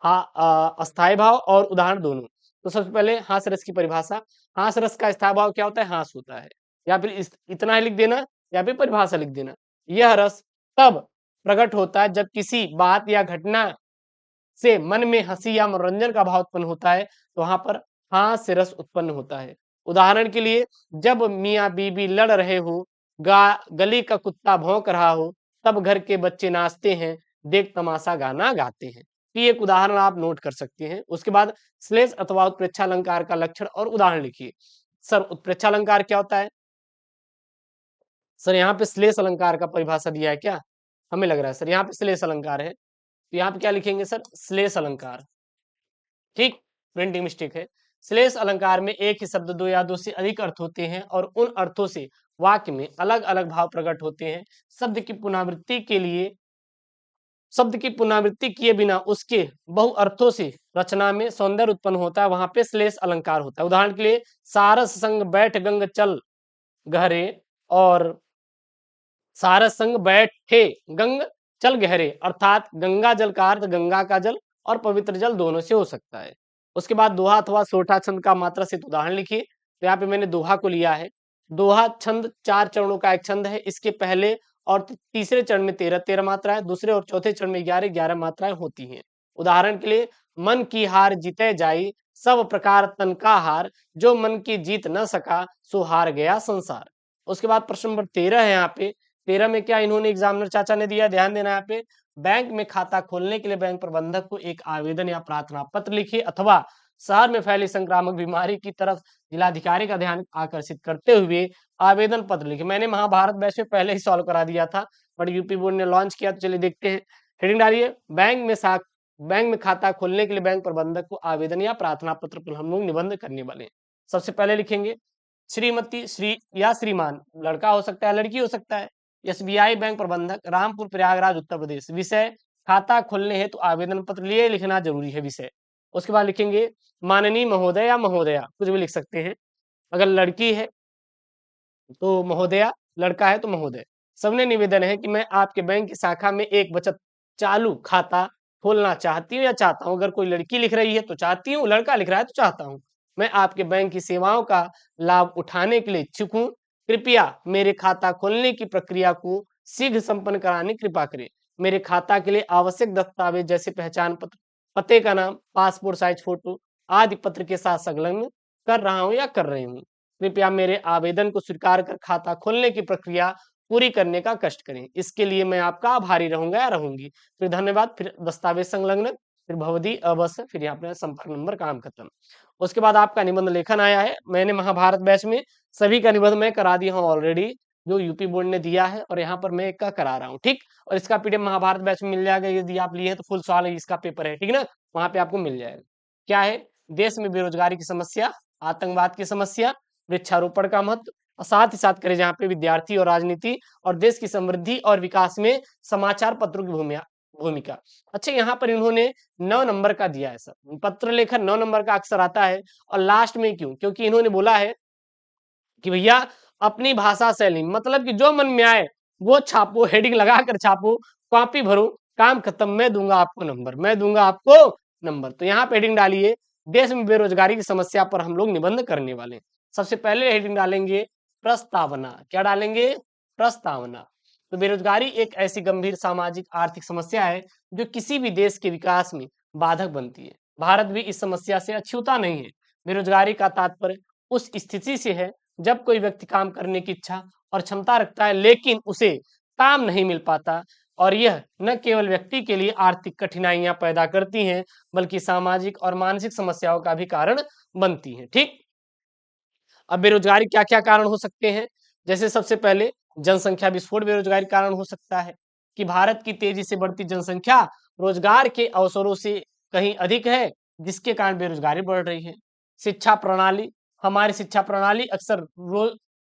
हाँ, अस्थायी भाव और उदाहरण दोनों। तो सबसे पहले हास्य रस की परिभाषा। हास्य रस का स्थायी भाव क्या होता है? हास होता है। या फिर इतना ही लिख देना, या फिर परिभाषा लिख देना। यह रस तब प्रकट होता है जब किसी बात या घटना से मन में हंसी या मनोरंजन का भाव उत्पन्न होता है, तो वहां पर हास्य रस उत्पन्न होता है। उदाहरण के लिए, जब मियाँ बीबी लड़ रहे हो, गली का कुत्ता भौंक रहा हो, तब घर के बच्चे नाचते हैं, देख तमाशा गाना गाते हैं। तो ये एक उदाहरण आप नोट कर सकते हैं। उसके बाद श्लेष अथवा उत्प्रेक्षालंकार का लक्षण और उदाहरण लिखिए। सर उत्प्रेक्षालंकार क्या होता है? सर यहाँ पे श्लेष अलंकार का परिभाषा दिया है क्या? हमें लग रहा है सर यहाँ पे श्लेष अलंकार है, तो यहाँ पे क्या लिखेंगे सर? श्लेष अलंकार। ठीक, प्रिंटिंग मिस्टेक है। श्लेष अलंकार में एक ही शब्द दो या दो से अधिक अर्थ होते हैं और उन अर्थों से वाक्य में अलग अलग भाव प्रकट होते हैं। शब्द की पुनरावृत्ति के लिए, शब्द की पुनरावृत्ति किए बिना उसके बहु अर्थों से रचना में सौंदर्य उत्पन्न होता है, वहां पे श्लेष अलंकार होता है। उदाहरण के लिए, सारस संग बैठ गंग चल गहरे और सारस संग बैठे गंग चल गहरे, अर्थात गंगा जल का अर्थ गंगा का जल और पवित्र जल दोनों से हो सकता है। उसके बाद दोहा अथवा सोठा छंद का मात्रा से उदाहरण लिखिए। तो यहाँ पे मैंने दोहा को लिया है। दोहा छंद 4 चरणों का एक छंद है। इसके पहले और तीसरे चरण में 13-13 मात्राएं, दूसरे और चौथे चरण में 11-11 मात्राएं होती हैं। उदाहरण के लिए, मन की हार जीते जाई, सब प्रकार तन का हार, जो मन की जीत न सका सो हार गया संसार। उसके बाद प्रश्न नंबर 13 है। यहाँ पे 13 में क्या इन्होंने एग्जामिनर चाचा ने दिया, ध्यान देना। यहाँ पे बैंक में खाता खोलने के लिए बैंक प्रबंधक को एक आवेदन या प्रार्थना पत्र लिखिए, अथवा शहर में फैली संक्रामक बीमारी की तरफ जिलाधिकारी का ध्यान आकर्षित करते हुए आवेदन पत्र लिखे। मैंने महाभारत बैच में पहले ही सॉल्व करा दिया था, बट यूपी बोर्ड ने लॉन्च किया, तो चलिए देखते हैं। हेडिंग डालिए, बैंक में खाता खोलने के लिए बैंक प्रबंधक को आवेदन या प्रार्थना पत्र पर हम लोग निबंध करने वाले हैं। सबसे पहले लिखेंगे श्रीमती, श्री या श्रीमान, लड़का हो सकता है, लड़की हो सकता है। एसबीआई बैंक प्रबंधक, रामपुर प्रयागराज उत्तर प्रदेश। विषय, खाता खोलने हेतु आवेदन पत्र लिए लिखना जरूरी है विषय। उसके बाद लिखेंगे माननीय महोदय या महोदया, कुछ भी लिख सकते हैं। अगर लड़की है तो महोदया, लड़का है तो महोदय। सबने निवेदन है कि मैं आपके बैंक की शाखा में एक बचत चालू खाता खोलना चाहती हूँ या चाहता हूँ। अगर कोई लड़की लिख रही है तो चाहती हूँ, लड़का लिख रहा है तो चाहता हूँ। मैं आपके बैंक की सेवाओं का लाभ उठाने के लिए इच्छुक हूँ। कृपया मेरे खाता खोलने की प्रक्रिया को शीघ्र संपन्न कराने की कृपा करें। मेरे खाता के लिए आवश्यक दस्तावेज जैसे पहचान पत्र, पते का नाम, पासपोर्ट साइज फोटो आदि पत्र के साथ संलग्न कर रहा हूँ या कर रही हूँ। कृपया मेरे आवेदन को स्वीकार कर खाता खोलने की प्रक्रिया पूरी करने का कष्ट करें। इसके लिए मैं आपका आभारी रहूंगा या रहूंगी। फिर धन्यवाद, फिर दस्तावेज संलग्न, फिर भवदी अवश्य, फिर यहाँ पे संपर्क नंबर, काम खत्म। उसके बाद आपका निबंध लेखन आया है। मैंने महाभारत बैच में सभी का निबंध मैं करा दिया हूँ ऑलरेडी, जो यूपी बोर्ड ने दिया है, और यहाँ पर मैं एक का करा रहा हूँ, ठीक। और इसका पीडीएफ महाभारत बैच में मिल जाएगा, यदि आप लिए हैं तो फुल सवाल इसका पेपर है, ठीक ना, वहां पे आपको मिल जाएगा। क्या है? देश में बेरोजगारी की समस्या, आतंकवाद की समस्या, वृक्षारोपण का महत्व, और साथ ही साथ करें जहाँ पे विद्यार्थी और राजनीति और देश की समृद्धि और विकास में समाचार पत्रों की भूमिका। अच्छा, यहाँ पर इन्होंने 9 नंबर का दिया है सर। पत्र लेखन 9 नंबर का अक्सर आता है, और लास्ट में क्यों? क्योंकि इन्होंने बोला है कि भैया अपनी भाषा शैली, मतलब कि जो मन में आए वो छापो, हेडिंग लगाकर छापो, कॉपी भरो, काम खत्म, मैं दूंगा आपको नंबर, मैं दूंगा आपको नंबर। तो यहाँ पे हेडिंग डालिए, देश में बेरोजगारी की समस्या पर हम लोग निबंध करने वाले हैं। सबसे पहले हेडिंग डालेंगे प्रस्तावना। क्या डालेंगे? प्रस्तावना। तो बेरोजगारी एक ऐसी गंभीर सामाजिक आर्थिक समस्या है जो किसी भी देश के विकास में बाधक बनती है। भारत भी इस समस्या से अछूता नहीं है। बेरोजगारी का तात्पर्य उस स्थिति से है जब कोई व्यक्ति काम करने की इच्छा और क्षमता रखता है, लेकिन उसे काम नहीं मिल पाता, और यह न केवल व्यक्ति के लिए आर्थिक कठिनाइयां पैदा करती हैं, बल्कि सामाजिक और मानसिक समस्याओं का भी कारण बनती हैं, ठीक। अब बेरोजगारी क्या क्या कारण हो सकते हैं? जैसे सबसे पहले जनसंख्या विस्फोट बेरोजगारी कारण हो सकता है, कि भारत की तेजी से बढ़ती जनसंख्या रोजगार के अवसरों से कहीं अधिक है, जिसके कारण बेरोजगारी बढ़ रही है। शिक्षा प्रणाली, हमारी शिक्षा प्रणाली अक्सर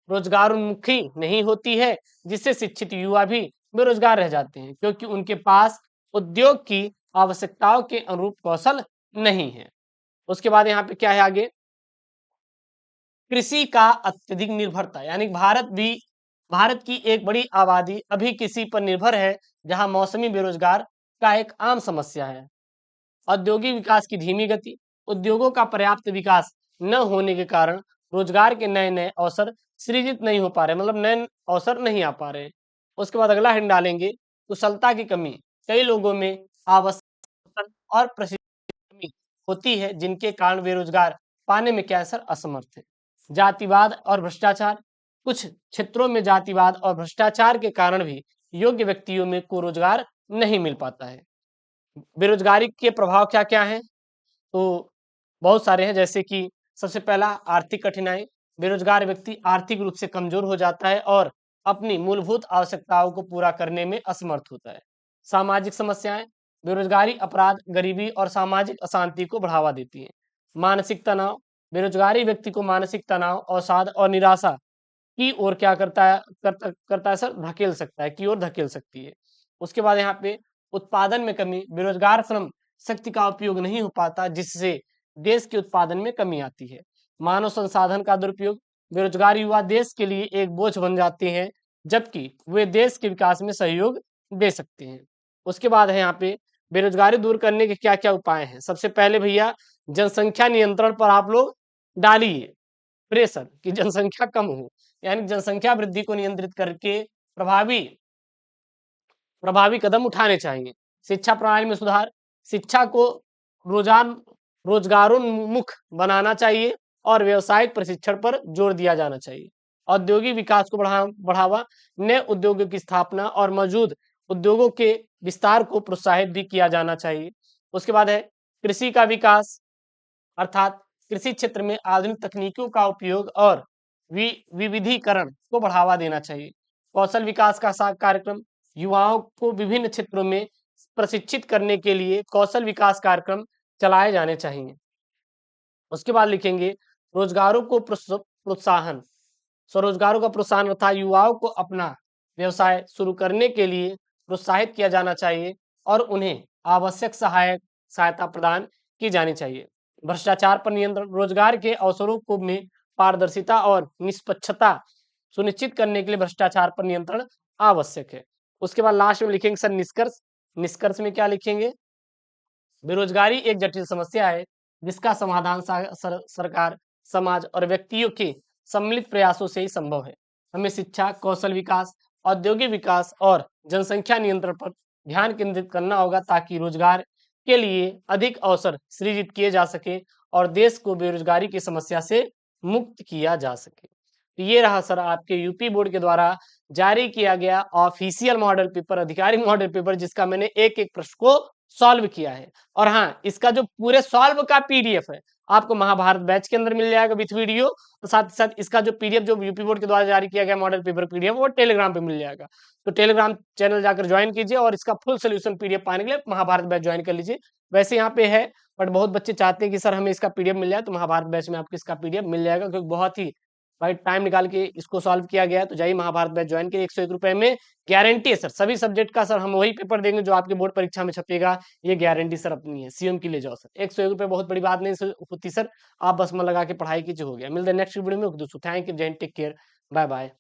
रोजगारोन्मुखी नहीं होती है, जिससे शिक्षित युवा भी बेरोजगार रह जाते हैं, क्योंकि उनके पास उद्योग की आवश्यकताओं के अनुरूप कौशल नहीं है। उसके बाद यहाँ पे क्या है आगे? कृषि का अत्यधिक निर्भरता, यानी भारत की एक बड़ी आबादी अभी कृषि पर निर्भर है, जहां मौसमी बेरोजगार का एक आम समस्या है। औद्योगिक विकास की धीमी गति, उद्योगों का पर्याप्त विकास न होने के कारण रोजगार के नए नए अवसर सृजित नहीं हो पा रहे, मतलब नए अवसर नहीं आ पा रहे। उसके बाद अगला हिंट डालेंगे कुशलता की कमी, कई लोगों में आवश्यक और प्रशिक्षण की कमी होती है, जिनके कारण बेरोजगार पाने में क्या असर असमर्थ है। जातिवाद और भ्रष्टाचार, कुछ क्षेत्रों में जातिवाद और भ्रष्टाचार के कारण भी योग्य व्यक्तियों में को रोजगार नहीं मिल पाता है। बेरोजगारी के प्रभाव क्या क्या हैं? तो बहुत सारे हैं, जैसे कि सबसे पहला आर्थिक कठिनाई, बेरोजगार व्यक्ति आर्थिक रूप से कमजोर हो जाता है और अपनी मूलभूत आवश्यकताओं को पूरा करने में असमर्थ होता है। सामाजिक समस्याएं, बेरोजगारी अपराध, गरीबी और सामाजिक अशांति को बढ़ावा देती है। मानसिक तनाव, बेरोजगारी व्यक्ति को मानसिक तनाव, अवसाद और निराशा की ओर क्या करता है सर, धकेल सकता है, की ओर धकेल सकती है। उसके बाद यहाँ पे उत्पादन में कमी, बेरोजगार श्रम शक्ति का उपयोग नहीं हो पाता, जिससे देश के उत्पादन में कमी आती है। मानव संसाधन का दुरुपयोग, बेरोजगार युवा देश के लिए एक बोझ बन जाते हैं, जबकि वे देश के विकास में सहयोग दे सकते हैं। उसके बाद है यहाँ पे बेरोजगारी दूर करने के क्या क्या उपाय हैं। सबसे पहले भैया जनसंख्या नियंत्रण पर आप लोग डालिए प्रेशर, कि जनसंख्या कम हो, यानी जनसंख्या वृद्धि को नियंत्रित करके प्रभावी प्रभावी कदम उठाने चाहिए। शिक्षा प्रणाली में सुधार, शिक्षा को रोजान रोजगारोन्मुख बनाना चाहिए और व्यावसायिक प्रशिक्षण पर जोर दिया जाना चाहिए। औद्योगिक विकास को बढ़ावा, नए उद्योगों की स्थापना और मौजूद उद्योगों के विस्तार को प्रोत्साहित भी किया जाना चाहिए। उसके बाद है कृषि का विकास, अर्थात कृषि क्षेत्र में आधुनिक तकनीकों का उपयोग और विविधीकरण को बढ़ावा देना चाहिए। कौशल विकास का कार्यक्रम, युवाओं को विभिन्न क्षेत्रों में प्रशिक्षित करने के लिए कौशल विकास कार्यक्रम चलाए जाने चाहिए। उसके बाद लिखेंगे रोजगारों को प्रोत्साहन, स्वरोजगारों का प्रोत्साहन तथा युवाओं को अपना व्यवसाय शुरू करने के लिए प्रोत्साहित किया जाना चाहिए और उन्हें आवश्यक सहायता प्रदान की जानी चाहिए। भ्रष्टाचार पर नियंत्रण, रोजगार के अवसरों को में पारदर्शिता और निष्पक्षता सुनिश्चित करने के लिए भ्रष्टाचार पर नियंत्रण आवश्यक है। उसके बाद लास्ट में लिखेंगे सर निष्कर्ष, निष्कर्ष में क्या लिखेंगे? बेरोजगारी एक जटिल समस्या है जिसका समाधान सरकार, समाज और व्यक्तियों के सम्मिलित प्रयासों से ही संभव है। हमें शिक्षा, कौशल विकास, औद्योगिक विकास और जनसंख्या नियंत्रण पर ध्यान केंद्रित करना होगा ताकि रोजगार के लिए अधिक अवसर सृजित किए जा सके और देश को बेरोजगारी की समस्या से मुक्त किया जा सके। तो ये रहा सर आपके यूपी बोर्ड के द्वारा जारी किया गया ऑफिशियल मॉडल पेपर, आधिकारिक मॉडल पेपर, जिसका मैंने एक-एक प्रश्न को सॉल्व किया है। और हाँ, इसका जो पूरे सॉल्व का पीडीएफ है, आपको महाभारत बैच के अंदर मिल जाएगा विथ वीडियो। तो साथ ही साथ इसका जो पीडीएफ जो यूपी बोर्ड के द्वारा जारी किया गया मॉडल पेपर पीडीएफ, वो टेलीग्राम पे मिल जाएगा। तो टेलीग्राम चैनल जाकर ज्वाइन कीजिए और इसका फुल सोल्यूशन पीडीएफ पाने के लिए महाभारत बैच ज्वाइन कर लीजिए। वैसे यहाँ पे है, बट बहुत बच्चे चाहते हैं कि सर हमें इसका पीडीएफ मिल जाए, तो महाभारत बैच में आपको इसका पीडीएफ मिल जाएगा, क्योंकि बहुत ही भाई टाइम निकाल के इसको सॉल्व किया गया है। तो जाइए महाभारत बैच ज्वाइन करिए, 101 रुपए में गारंटी है सर, सभी सब्जेक्ट का सर हम वही पेपर देंगे जो आपके बोर्ड परीक्षा में छपेगा। ये गारंटी सर अपनी है, सीएम की ले जाओ सर। 101 रुपए बहुत बड़ी बात नहीं होती सर, आप बस मन लगा के पढ़ाई कीजिए, हो गया। मिलते हैं नेक्स्ट वीडियो में दोस्तों। थैंक यू, जय Hind, take care, bye bye.